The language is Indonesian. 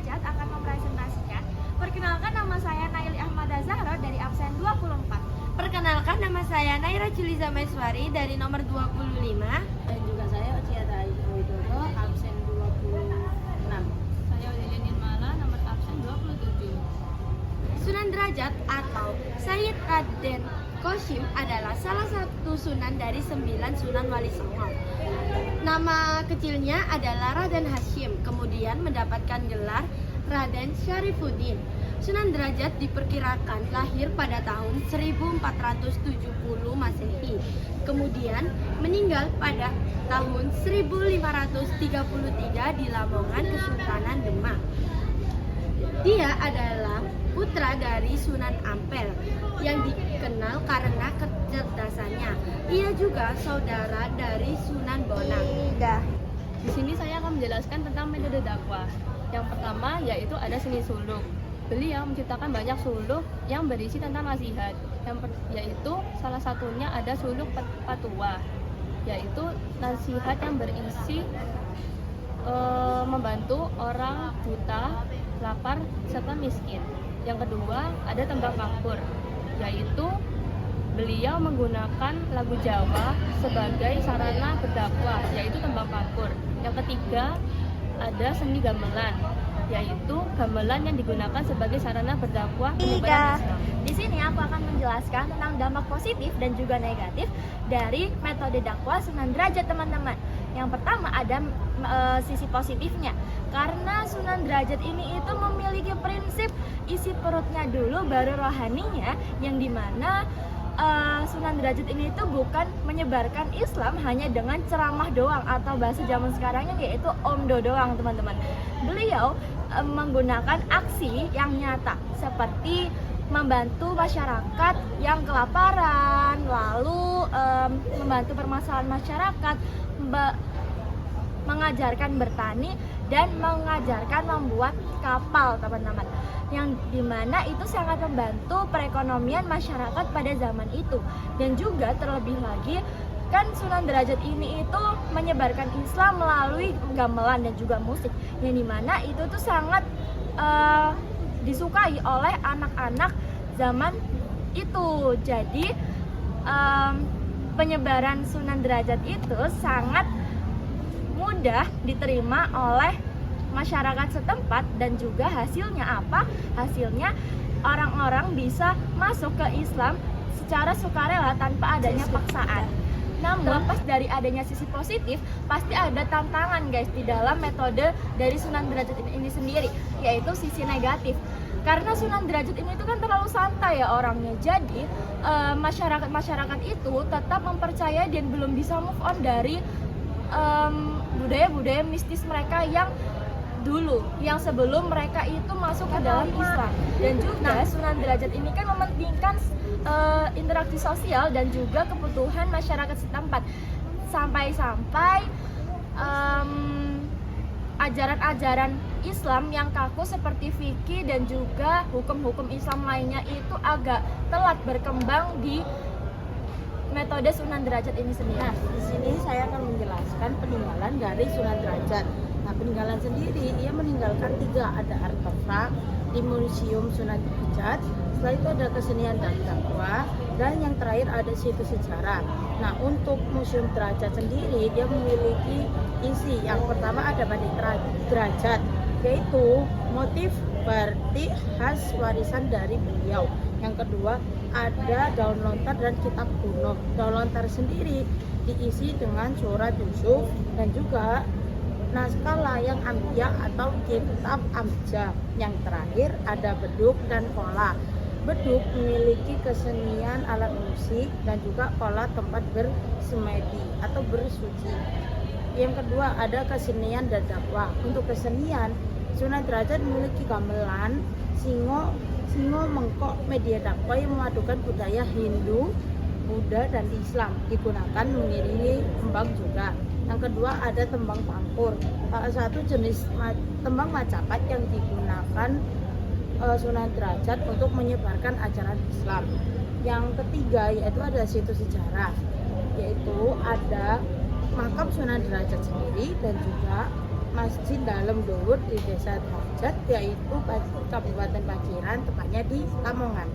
Derajat akan mempresentasikan. Perkenalkan, nama saya Naili Ahmada Zahra dari absen 24. Perkenalkan, nama saya Naira Juliza Meswari dari nomor 25. Dan juga saya Ociata Widodo, absen 26. Saya Audelia Nirmala, nomor absen 27. Sunan Derajat atau Sayyid Raden Qasim adalah salah satu sunan dari 9 Sunan Wali Songo. Nama kecilnya adalah Raden Hashim, kemudian mendapatkan gelar Raden Syarifuddin. Sunan Derajat diperkirakan lahir pada tahun 1470 Masehi, kemudian meninggal pada tahun 1533 di Lamongan, Kesultanan Demak. Dia adalah putra dari Sunan Ampel yang dikenal karena kecerdasannya. Ia juga saudara dari Sunan Bonang. Di sini saya akan menjelaskan tentang metode dakwah. Yang pertama yaitu ada seni suluk. Beliau menciptakan banyak suluk yang berisi tentang nasihat. Yaitu salah satunya ada suluk Patua, yaitu nasihat yang berisi membantu orang buta, lapar, serta miskin. Yang kedua ada tembang pangkur, yaitu beliau menggunakan lagu Jawa sebagai sarana berdakwah, yaitu tembang pangkur. Yang ketiga ada seni gamelan, yaitu gamelan yang digunakan sebagai sarana berdakwah penyebaran Islam. Di sini aku akan menjelaskan tentang dampak positif dan juga negatif dari metode dakwah Sunan Derajat, teman-teman. Yang pertama ada sisi positifnya, karena Sunan Derajat ini itu memiliki prinsip isi perutnya dulu baru rohaninya, yang dimana Sunan Derajat ini itu bukan menyebarkan Islam hanya dengan ceramah doang atau bahasa zaman sekarangnya yaitu omdo doang, teman-teman. Beliau menggunakan aksi yang nyata seperti membantu masyarakat yang kelaparan, lalu membantu permasalahan masyarakat, mengajarkan bertani dan mengajarkan membuat kapal, teman-teman, yang dimana itu sangat membantu perekonomian masyarakat pada zaman itu. Dan juga terlebih lagi kan Sunan Derajat ini itu menyebarkan Islam melalui gamelan dan juga musik, yang dimana itu tuh sangat disukai oleh anak-anak zaman itu. Jadi penyebaran Sunan Derajat itu sangat mudah diterima oleh masyarakat setempat, dan juga hasilnya apa? Hasilnya orang-orang bisa masuk ke Islam secara sukarela tanpa adanya paksaan. Namun pas dari adanya sisi positif, pasti ada tantangan, guys, di dalam metode dari Sunan Derajat ini sendiri, yaitu sisi negatif. Karena Sunan Derajat ini itu kan terlalu santai ya orangnya. Jadi masyarakat itu tetap mempercayai dan belum bisa move on dari budaya-budaya mistis mereka yang dulu, yang sebelum mereka itu masuk ke dalam Islam. Dan juga Sunan Derajat ini kan mementingkan interaksi sosial dan juga kebutuhan masyarakat setempat, sampai-sampai ajaran-ajaran Islam yang kaku seperti fikih dan juga hukum-hukum Islam lainnya itu agak telat berkembang di metode Sunan Derajat ini sendiri. Nah, di sini saya akan menjelaskan peninggalan dari Sunan Derajat. Nah, peninggalan sendiri, ia meninggalkan 3, ada artefak di Museum Sunan Derajat. Setelah itu ada kesenian dan dakwah, dan yang terakhir ada situs sejarah. Nah, untuk Museum Derajat sendiri, dia memiliki isi. Yang pertama ada batik derajat, yaitu motif batik khas warisan dari beliau. Yang kedua ada daun lontar dan kitab kuno. Daun lontar sendiri diisi dengan surat Yusuf dan juga naskah layang Ambiya atau kitab Amja. Yang terakhir ada beduk dan kola. Beduk memiliki kesenian alat musik dan juga kola tempat bersemedi atau bersuci. Yang kedua ada kesenian dan dakwah. Untuk kesenian, Sunan Derajat memiliki gamelan, singo, mengkok, media dakwah yang memadukan budaya Hindu, Buddha, dan Islam, digunakan mengiringi tembang juga. Yang kedua ada tembang pangkur, salah satu jenis tembang Majapahit yang digunakan Sunan Derajat untuk menyebarkan ajaran Islam. Yang ketiga yaitu ada situs sejarah, yaitu ada makam Sunan Derajat sendiri dan juga Masjid Dalem Dawud di Desa Derajat, yaitu Kabupaten Paciran, tepatnya di Lamongan.